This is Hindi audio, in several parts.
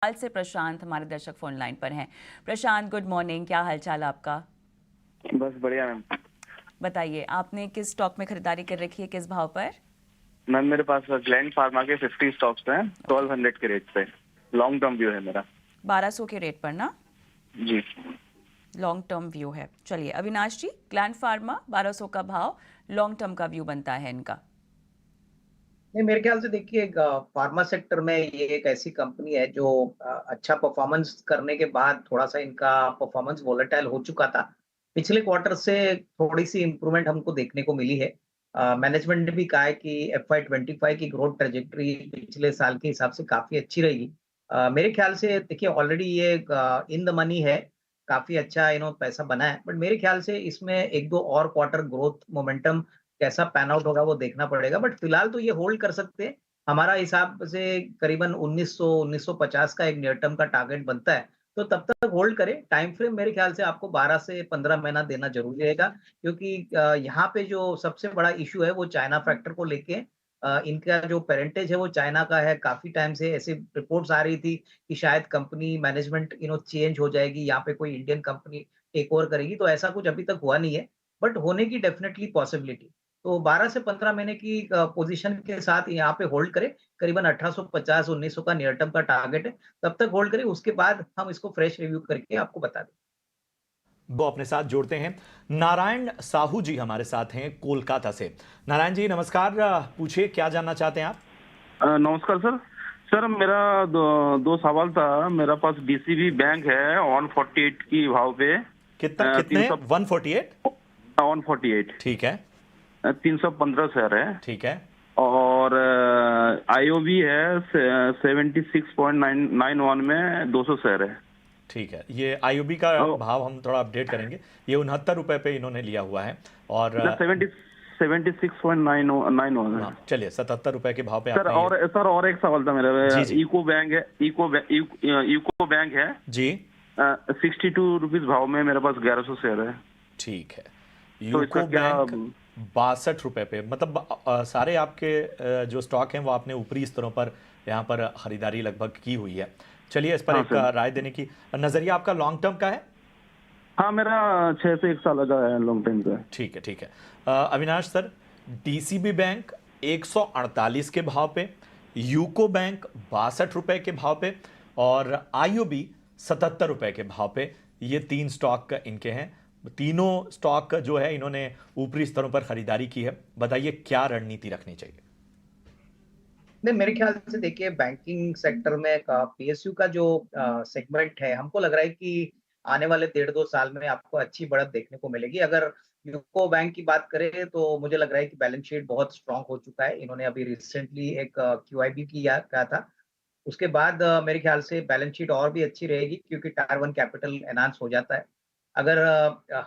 हाल से प्रशांत हमारे दर्शक फोन लाइन पर हैं। प्रशांत, गुड मॉर्निंग, क्या हालचाल आपका? बस बढ़िया मैम। बताइए, आपने किस स्टॉक में खरीदारी कर रखी है, किस भाव पर? मैम मेरे पास ग्लैंड फार्मा के 50 स्टॉक्स हैं 1200 के रेट पे। लॉन्ग टर्म व्यू है मेरा। 1200 के रेट पर ना? जी। लॉन्ग टर्म व्यू है। चलिए अविनाश जी, ग्लैंड फार्मा 1200 का भाव, लॉन्ग टर्म का व्यू बनता है इनका। नहीं, मेरे ख्याल से देखिए फार्मा सेक्टर में ये एक ऐसी कंपनी है जो अच्छा परफॉर्मेंस करने के बाद थोड़ा सा इनका परफॉर्मेंस वोलेटाइल हो चुका था। पिछले क्वार्टर से थोड़ी सी इंप्रूवमेंट हमको देखने को मिली है। मैनेजमेंट ने भी कहा है कि एफवाई 25 की ग्रोथ ट्रेजेक्टरी पिछले साल के हिसाब से काफी अच्छी रहेगी। मेरे ख्याल से देखिए ऑलरेडी ये इन द मनी है, काफी अच्छा पैसा बना है, बट मेरे ख्याल से इसमें एक दो और क्वार्टर ग्रोथ मोमेंटम कैसा पैन आउट होगा वो देखना पड़ेगा, बट फिलहाल तो ये होल्ड कर सकते हैं। हमारा हिसाब से करीबन 1900-1950 का एक नियर टर्म का टारगेट बनता है, तो तब तक होल्ड करें। टाइम फ्रेम मेरे ख्याल से आपको 12 से 15 महीना देना जरूरी रहेगा, क्योंकि यहाँ पे जो सबसे बड़ा इश्यू है वो चाइना फैक्टर को लेके। इनका जो पेरेंटेज है वो चाइना का है। काफी टाइम से ऐसी रिपोर्ट्स आ रही थी कि शायद कंपनी मैनेजमेंट चेंज हो जाएगी, यहाँ पे कोई इंडियन कंपनी टेक ओवर करेगी, तो ऐसा कुछ अभी तक हुआ नहीं है, बट होने की डेफिनेटली पॉसिबिलिटी। तो 12 से 15 महीने की पोजीशन के साथ यहाँ पे होल्ड करें। करीबन 1850-1900 का नियर टर्म का टारगेट है, तब तक होल्ड करें, उसके बाद हम इसको फ्रेश रिव्यू करके आपको बता दें। वो अपने साथ जोड़ते हैं नारायण साहू जी, हमारे साथ हैं कोलकाता से। नारायण जी नमस्कार, पूछिए क्या जानना चाहते हैं आप? नमस्कार सर। सर मेरा दो सवाल था। मेरा पास डीसीबी बैंक है 148 की भाव पे। कितना कितने? 148? 148। ठीक है। 315 शेयर है। ठीक है। और आईओबी है 76.91 में 200 शेयर है। ठीक है, ये आईओबी का भाव हम थोड़ा अपडेट करेंगे। ये 69 रुपए पे इन्होंने लिया हुआ है और 76.91 है। चलिए 77 रुपए के भाव पे सर और एक सवाल था मेरा। इको बैंक है, इको बैंक है जी, 62 रुपीज भाव में मेरे पास 1100 शेयर है। ठीक है। तो यूको बैंक 62 रुपए पे, मतलब सारे आपके जो स्टॉक हैं वो आपने ऊपरी स्तरों पर यहाँ पर खरीदारी लगभग की हुई है। चलिए इस पर एक राय देने की नजरिया आपका लॉन्ग टर्म का है? हाँ, मेरा 6 से 1 साल का है लॉन्ग टर्म का। ठीक है, ठीक है। अविनाश सर, डीसीबी बैंक 148 के भाव पे, यूको बैंक 62 रुपए के भाव पे और आईओबी 77 रुपए के भाव पे, ये तीन स्टॉक इनके हैं। तीनों स्टॉक जो है इन्होंने ऊपरी स्तरों पर खरीदारी की है। बताइए क्या रणनीति रखनी चाहिए? नहीं, मेरे ख्याल से देखिए बैंकिंग सेक्टर में पीएसयू का जो सेगमेंट है, हमको लग रहा है कि आने वाले 1.5-2 साल में आपको अच्छी बढ़त देखने को मिलेगी। अगर यूको बैंक की बात करें तो मुझे लग रहा है कि बैलेंस शीट बहुत स्ट्रांग हो चुका है। इन्होंने अभी रिसेंटली एक क्यूआईबी किया था। उसके बाद मेरे ख्याल से बैलेंस शीट और भी अच्छी रहेगी, क्योंकि टायर 1 कैपिटल एनहांस हो जाता है। अगर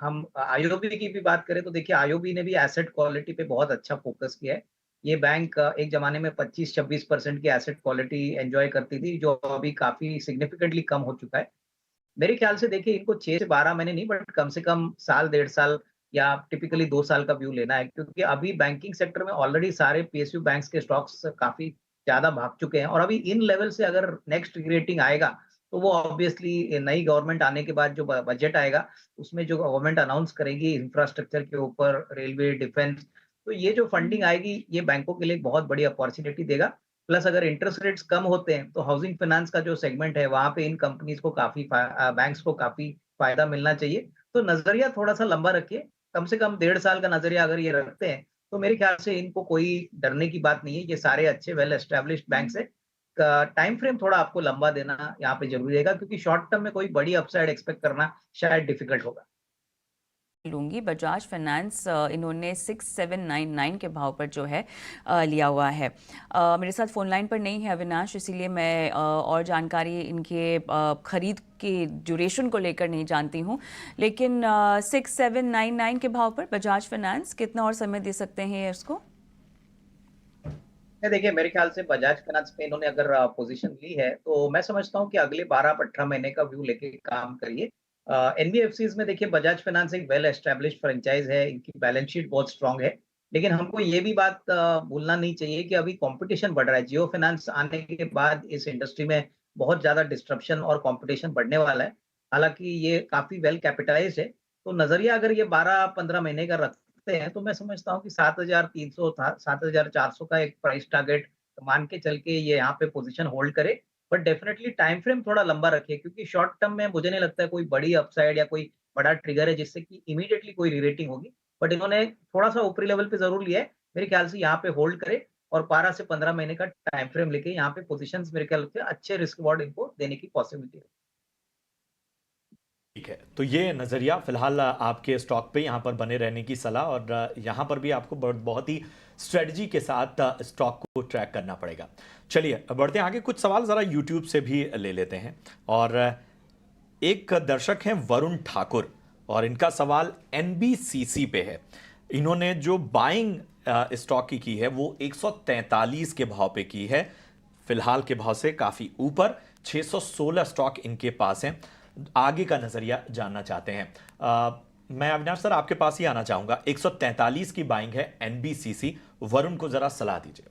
हम आईओबी की भी बात करें तो देखिए आईओबी ने भी एसेट क्वालिटी पे बहुत अच्छा फोकस किया है। ये बैंक एक ज़माने में 25-26% की एसेट क्वालिटी एन्जॉय करती थी, जो अभी काफ़ी सिग्निफिकेंटली कम हो चुका है। मेरे ख्याल से देखिए इनको 6 से 12 महीने नहीं, बट कम से कम साल, 1.5 साल या टिपिकली 2 साल का व्यू लेना है, क्योंकि अभी बैंकिंग सेक्टर में ऑलरेडी सारे पीएसयू बैंक्स के स्टॉक्स काफ़ी ज़्यादा भाग चुके हैं, और अभी इन लेवल से अगर नेक्स्ट रेटिंग आएगा, तो वो ऑब्वियसली नई गवर्नमेंट आने के बाद जो बजट आएगा, उसमें जो गवर्नमेंट अनाउंस करेगी इंफ्रास्ट्रक्चर के ऊपर, रेलवे, डिफेंस, तो ये जो फंडिंग आएगी, ये बैंकों के लिए बहुत बड़ी अपॉर्चुनिटी देगा। प्लस अगर इंटरेस्ट रेट्स कम होते हैं, तो हाउसिंग फाइनेंस का जो सेगमेंट है, वहाँ पे इन कंपनीज को बैंक्स को काफ़ी फ़ायदा मिलना चाहिए। तो नज़रिया थोड़ा-सा लंबा रखिए, कम से कम 1.5 साल का नज़रिया अगर ये रखते हैं, तो मेरे ख्याल से इनको कोई डरने की बात नहीं है। ये सारे अच्छे वेल एस्टेब्लिश्ड बैंक्स हैं। टाइम फ्रेम थोड़ा आपको लंबा देना यहाँ पे ज़रूरी रहेगा, क्योंकि शॉर्ट टर्म में कोई बड़ी अपसाइड एक्सपेक्ट करना शायद डिफिकल्ट होगा। लूंगी बजाज फाइनेंस, इन्होंने 6799 के भाव पर जो है लिया हुआ है। मेरे साथ फ़ोन लाइन पर नहीं है अविनाश, इसीलिए मैं और जानकारी इनके खरीद की ड्यूरेशन को लेकर नहीं जानती हूँ, लेकिन 6799 के भाव पर बजाज फाइनेंस कितना और समय दे सकते हैं इसको? देखिए मेरे ख्याल से बजाज फाइनेंस पे इन्होंने अगर पोजीशन ली है, तो मैं समझता हूँ कि अगले 12-18 महीने का व्यू लेके काम करिए। एनबीएफसीज में देखिए बजाज फाइनेंस एक वेल एस्टेब्लिश्ड फ्रेंचाइज है, इनकी बैलेंस शीट बहुत स्ट्रांग है, लेकिन हमको ये भी बात भूलना नहीं चाहिए कि अभी कंपटीशन बढ़ रहा है। जियो फाइनेंस आने के बाद इस इंडस्ट्री में बहुत ज़्यादा डिस्ट्रप्शन और कॉम्पिटिशन बढ़ने वाला है। हालाँकि ये काफ़ी वेल कैपिटलाइज़्ड है, तो नज़रिया अगर ये 12-15 महीने का रखते हैं, तो मैं समझता हूँ कि 7,300 था 7,400 का एक प्राइस टारगेट मान के चल के ये यहाँ पे पोज़ीशन होल्ड करे। बट डेफ़िनेटली टाइम फ्रेम थोड़ा लंबा रखिए क्योंकि शॉर्ट टर्म में मुझे नहीं लगता है कोई बड़ी अपसाइड या कोई बड़ा ट्रिगर है जिससे कि इमीडिएटली कोई री-रेटिंग होगी। बट इन्होंने थोड़ा-सा ऊपरी लेवल पे ज़रूर लिया है। मेरे ख्याल से यहाँ पे होल्ड करे और 12 से 15 महीने का टाइम फ्रेम लेके यहाँ पे पोज़ीशंस मेरे ख्याल से अच्छे रिस्क रिवॉर्ड इनको देने की पॉसिबिलिटी है। ठीक है, तो ये नज़रिया फिलहाल आपके स्टॉक पे यहाँ पर बने रहने की सलाह, और यहाँ पर भी आपको बहुत ही स्ट्रेटजी के साथ स्टॉक को ट्रैक करना पड़ेगा। चलिए बढ़ते हैं आगे, कुछ सवाल ज़रा यूट्यूब से भी ले लेते हैं। और एक दर्शक हैं वरुण ठाकुर, और इनका सवाल एनबीसीसी पे है। इन्होंने जो बाइंग स्टॉक की है वो 143 के भाव पे की है, फिलहाल के भाव से काफ़ी ऊपर। 616 स्टॉक इनके पास हैं। आगे का नजरिया जानना चाहते हैं। मैं अविनाश सर आपके पास ही आना चाहूंगा। 143 की बाइंग है एनबीसीसी, वरुण को जरा सलाह दीजिए।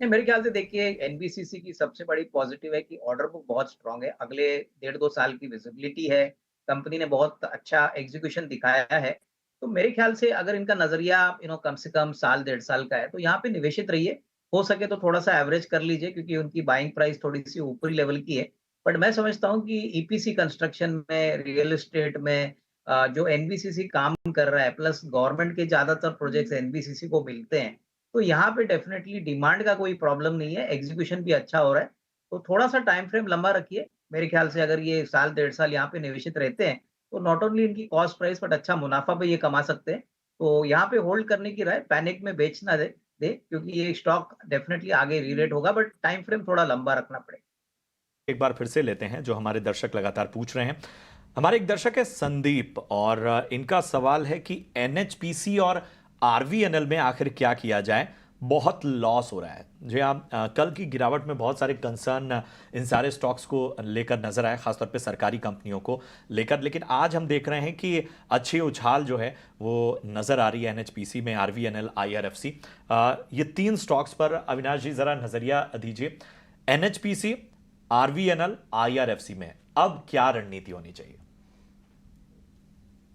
नहीं, मेरे ख्याल से देखिए एनबीसीसी की सबसे बड़ी पॉजिटिव है कि ऑर्डर बुक बहुत स्ट्रांग है। अगले 1.5-2 साल की विजिबिलिटी है। कंपनी ने बहुत अच्छा एग्जीक्यूशन दिखाया है। तो मेरे ख्याल से अगर इनका नज़रिया कम से कम साल, 1.5 साल का है, तो यहाँ पे निवेशित रहिए। हो सके तो थोड़ा-सा एवरेज कर लीजिए क्योंकि उनकी बाइंग प्राइस थोड़ी-सी ऊपरी लेवल की है। बट मैं समझता हूँ कि ईपीसी कंस्ट्रक्शन में, रियल एस्टेट में जो एनबीसीसी काम कर रहा है, प्लस गवर्नमेंट के ज़्यादातर प्रोजेक्ट्स एनबीसीसी को मिलते हैं। तो यहाँ पे डेफ़िनेटली डिमांड का कोई प्रॉब्लम नहीं है, एग्ज़ीक्यूशन भी अच्छा हो रहा है। तो थोड़ा-सा टाइम फ्रेम लंबा रखिए। मेरे ख़्याल से अगर ये साल, 1.5 साल यहाँ पे निवेशित रहते हैं, तो नॉट ओनली इनकी कॉस्ट प्राइस बट अच्छा मुनाफ़ा भी ये कमा सकते हैं। तो यहाँ पे होल्ड करने की राय, पैनिक में बेच ना दे क्योंकि ये स्टॉक डेफ़िनेटली आगे री-रेट होगा बट टाइम फ्रेम थोड़ा लंबा रखना पड़ेगा। एक बार फिर से लेते हैं जो हमारे दर्शक लगातार पूछ रहे हैं। हमारे एक दर्शक है संदीप, और इनका सवाल है कि एनएचपीसी और आरवीएनएल में आखिर क्या किया जाए, बहुत लॉस हो रहा है। जी आप कल की गिरावट में बहुत सारे कंसर्न इन सारे स्टॉक्स को लेकर नजर आए, खासतौर पे सरकारी कंपनियों को लेकर। लेकिन आज हम देख रहे हैं कि अच्छी उछाल जो है वो नजर आ रही है एनएचपीसी में, आरवीएनएल, आईआरएफसी। ये 3 स्टॉक्स पर अविनाश जी जरा नजरिया दीजिए। एनएचपीसी, आरवीएनएल, आईआरएफसी में अब क्या रणनीति होनी चाहिए?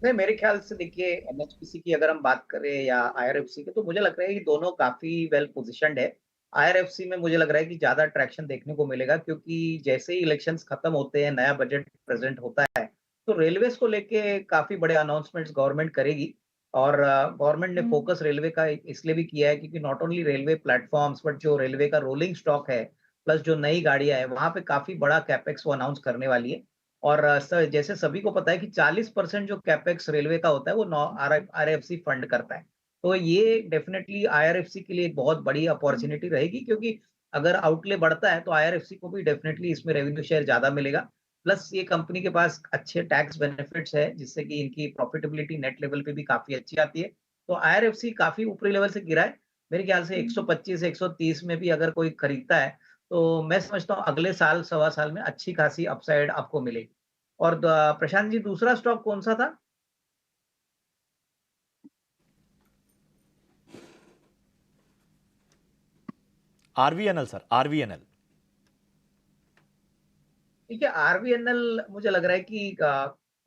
नहीं, मेरे ख्याल से देखिए एनएचपीसी की अगर हम बात करें या आईआरएफसी की तो मुझे लग रहा है कि दोनों काफ़ी वेल पोज़िशन्ड है। आईआरएफसी में मुझे लग रहा है कि ज़्यादा ट्रैक्शन देखने को मिलेगा क्योंकि जैसे ही इलेक्शंस खत्म होते हैं, नया बजट प्रेज़ेंट होता है, तो रेलवेज़ को लेके काफ़ी बड़े अनाउंसमेंट्स गवर्नमेंट करेगी और गवर्नमेंट ने फ़ोकस रेलवे का इसलिए भी किया है क्योंकि not only railway platforms but जो रेलवे का रोलिंग स्टॉक है, प्लस जो नई गाड़ियाँ हैं, वहाँ पे काफ़ी बड़ा कैपेक्स वो अनाउंस करने वाली है। और जैसे सभी को पता है कि 40% जो कैपेक्स रेलवे का होता है वो नौ आरएफसी फंड करता है। तो ये डेफिनिटली आईआरएफसी के लिए एक बहुत बड़ी अपॉर्च्युनिटी रहेगी क्योंकि अगर आउटले बढ़ता है तो आईआरएफसी को भी डेफिनिटली इसमें रेवेन्यू शेयर ज़्यादा मिलेगा। प्लस ये कंपनी के पास अच्छे टैक्स बेनिफिट्स है जिससे कि इनकी प्रॉफिटेबिलिटी नेट लेवल पे भी काफ़ी अच्छी आती है। तो आईआरएफसी काफ़ी ऊपरी लेवल से गिरा है। मेरे ख्याल से 125-130 में भी अगर कोई खरीदता है तो मैं समझता हूँ अगले साल, सवा साल में अच्छी खासी अपसाइड आपको मिलेगी। और प्रशांत जी दूसरा स्टॉक कौन-सा था? RVNL sir, RVNL. देखिए आरबीएनएल मुझे लग रहा है कि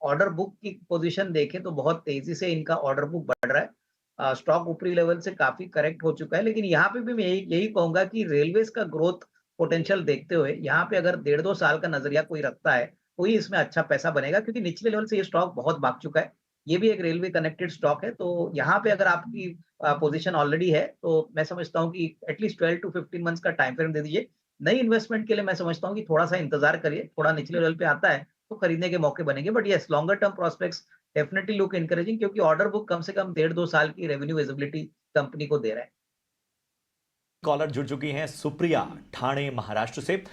ऑर्डर बुक की पोजीशन देखें तो बहुत तेजी से इनका ऑर्डर बुक बढ़ रहा है। स्टॉक ऊपरी लेवल से काफी करेक्ट हो चुका है लेकिन यहाँ पे भी मैं यही यही कहूंगा कि रेलवेज का ग्रोथ पोटेंशियल देखते हुए यहाँ पे अगर 1.5-2 साल का नजरिया कोई रखता है तो ही इसमें अच्छा पैसा बनेगा क्योंकि निचले लेवल से ये स्टॉक बहुत भाग चुका है। ये भी एक रेलवे कनेक्टेड स्टॉक है तो यहाँ पे अगर आपकी पोजीशन ऑलरेडी है तो मैं समझता हूँ कि एटलीस्ट 12 टू 15 मंथ्स का टाइम फ्रेम दे दीजिए। नई इन्वेस्टमेंट के लिए मैं समझता हूँ कि थोड़ा-सा इंतज़ार करिए, थोड़ा निचले लेवल पे आता है, तो खरीदने के मौके बनेंगे। But yes longer term prospects definitely look encouraging क्योंकि ऑर्डर बुक कम से कम 1.5-2 साल की रेवेन्यू विजिबिलिटी कंपनी को दे रहा है। कॉलर जुड़ चुकी हैं सुप्रिया ठाणे महाराष्ट्र से।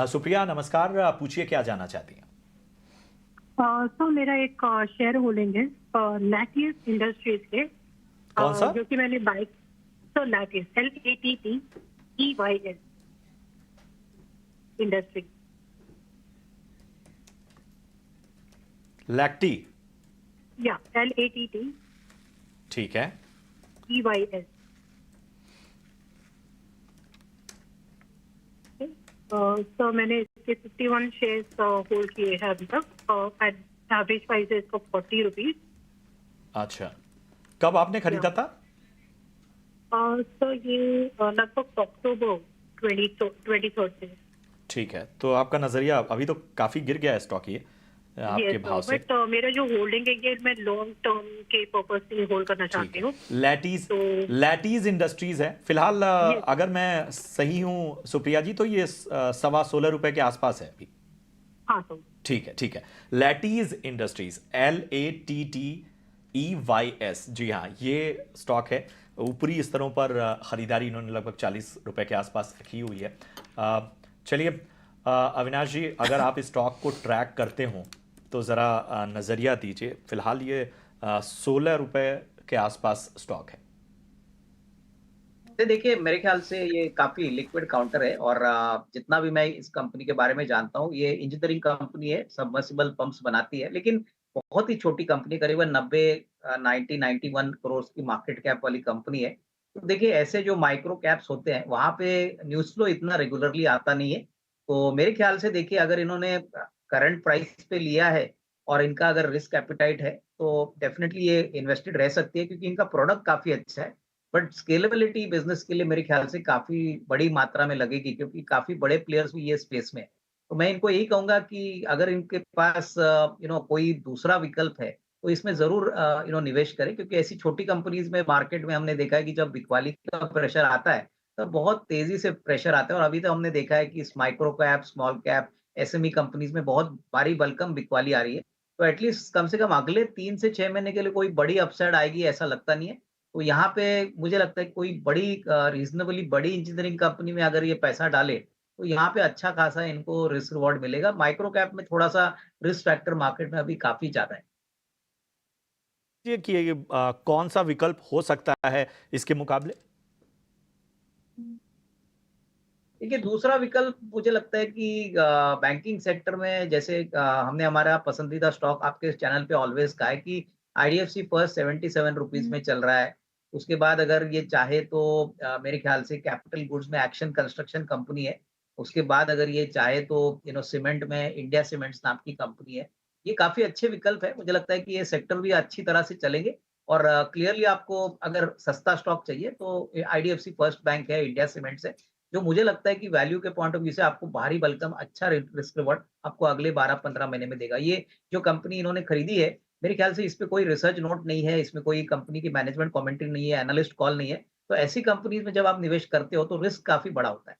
सुप्रिया नमस्कार, पूछिए क्या जानना चाहती हैं? तो मेरा एक शेयर होल्डिंग है लैटिस इंडस्ट्रीज के कौन सा? जो कि मैंने बाइक तो लैटिस LATTEYS इंडस्ट्री। लैक्टी। या LATTEYS। ठीक है। सर मैंने इसके 51 शेयर्स होल्ड किए हैं अभी तक एट एवरेज प्राइस है इसका 40 रुपीज। अच्छा, कब आपने खरीदा था? सर ये लगभग अक्टूबर 23rd से। ठीक है, तो आपका नजरिया, अभी तो काफी गिर गया है स्टॉक ये आपके भाव से। बट मेरा जो होल्डिंग है ये मैं लॉन्ग टर्म के पर्पज से होल्ड करना चाहती हूँ। लैटीज तो- लैटीज इंडस्ट्रीज है फिलहाल। Yes. अगर मैं सही हूँ सुप्रिया जी, तो ये 16.25 के आसपास है अभी। हाँ सर। ठीक है, ठीक है। लैटीज इंडस्ट्रीज, LATTEYS, जी हाँ, ये स्टॉक है। ऊपरी स्तरों पर खरीदारी इन्होंने लगभग 40 रुपए के आसपास रखी हुई है। चलिए अविनाश जी, अगर आप इस स्टॉक को ट्रैक करते हो तो ज़रा नज़रिया दीजिए। फिलहाल ये 16 रुपए के आसपास स्टॉक है। तो देखिए मेरे ख्याल से ये काफी लिक्विड काउंटर है और जितना भी मैं इस कंपनी के बारे में जानता हूँ, ये इंजीनियरिंग कंपनी है, सबमर्सिबल पंप्स बनाती है, लेकिन बहुत ही छोटी कंपनी, करीबन 91 करोड़ की मार्केट कैप वाली कंपनी है। तो देखिए ऐसे जो माइक्रो कैप्स होते हैं वहां पे न्यूज फ्लो इतना रेगुलरली आता नहीं है। तो मेरे ख्याल से देखिए अगर इन्होंने करंट प्राइस पे लिया है और इनका अगर रिस्क एपिटाइट है तो डेफिनेटली ये इन्वेस्टेड रह सकती है, क्योंकि इनका प्रोडक्ट काफी अच्छा है। बट स्केलेबिलिटी बिजनेस के लिए मेरे ख्याल से काफी बड़ी मात्रा में लगेगी, क्योंकि काफी बड़े प्लेयर्स भी ये स्पेस में है। तो मैं इनको यही कहूंगा कि अगर इनके पास कोई दूसरा विकल्प है तो इसमें जरूर निवेश करें, क्योंकि ऐसी छोटी कंपनीज में मार्केट में हमने देखा है कि जब बिकवाली का प्रेशर आता है तो बहुत तेजी से प्रेशर आता है, और अभी तो हमने देखा है कि इस micro cap, small cap, SME companies में बहुत भारी भरकम बिकवाली आ रही है। तो एटलीस्ट कम से कम अगले 3 से 6 महीने के लिए कोई बड़ी अपसाइड आएगी ऐसा लगता नहीं है। तो यहाँ पे मुझे लगता है कि कोई बड़ी रीजनेबली बड़ी इंजीनियरिंग कंपनी में अगर ये पैसा डाले तो यहाँ पे अच्छा खासा इनको रिस्क रिवॉर्ड मिलेगा। माइक्रो कैप में थोड़ा सा रिस्क फैक्टर मार्केट में अभी काफी ज्यादा है। ये कि कौन सा विकल्प हो सकता है इसके मुकाबले? देखिए दूसरा विकल्प मुझे लगता है कि बैंकिंग सेक्टर में जैसे हमने हमारा पसंदीदा स्टॉक आपके चैनल पे ऑलवेज कहा है कि आईडीएफसी फर्स्ट 77 रुपीज में चल रहा है। उसके बाद अगर ये चाहे तो मेरे ख्याल से कैपिटल गुड्स में एक्शन कंस्ट्रक्शन कंपनी है। उसके बाद अगर ये चाहे तो सीमेंट में इंडिया सीमेंट्स नाम की कंपनी है। ये काफी अच्छे विकल्प है, मुझे लगता है कि ये सेक्टर भी अच्छी तरह से चलेंगे। और क्लियरली आपको अगर सस्ता स्टॉक चाहिए तो आईडीएफसी फर्स्ट बैंक है, इंडिया सीमेंट्स है, जो मुझे लगता है कि वैल्यू के पॉइंट ऑफ व्यू से आपको भारी भरकम अच्छा रिस्क रिवॉर्ड आपको अगले 12-15 महीने में देगा। ये जो कंपनी इन्होंने खरीदी है, मेरे ख्याल से इस पे कोई रिसर्च नोट नहीं है, इसमें कोई कंपनी की मैनेजमेंट कमेंट्री नहीं है, एनालिस्ट कॉल नहीं है। तो ऐसी कंपनीज में जब आप निवेश करते हो तो रिस्क काफी बड़ा होता है।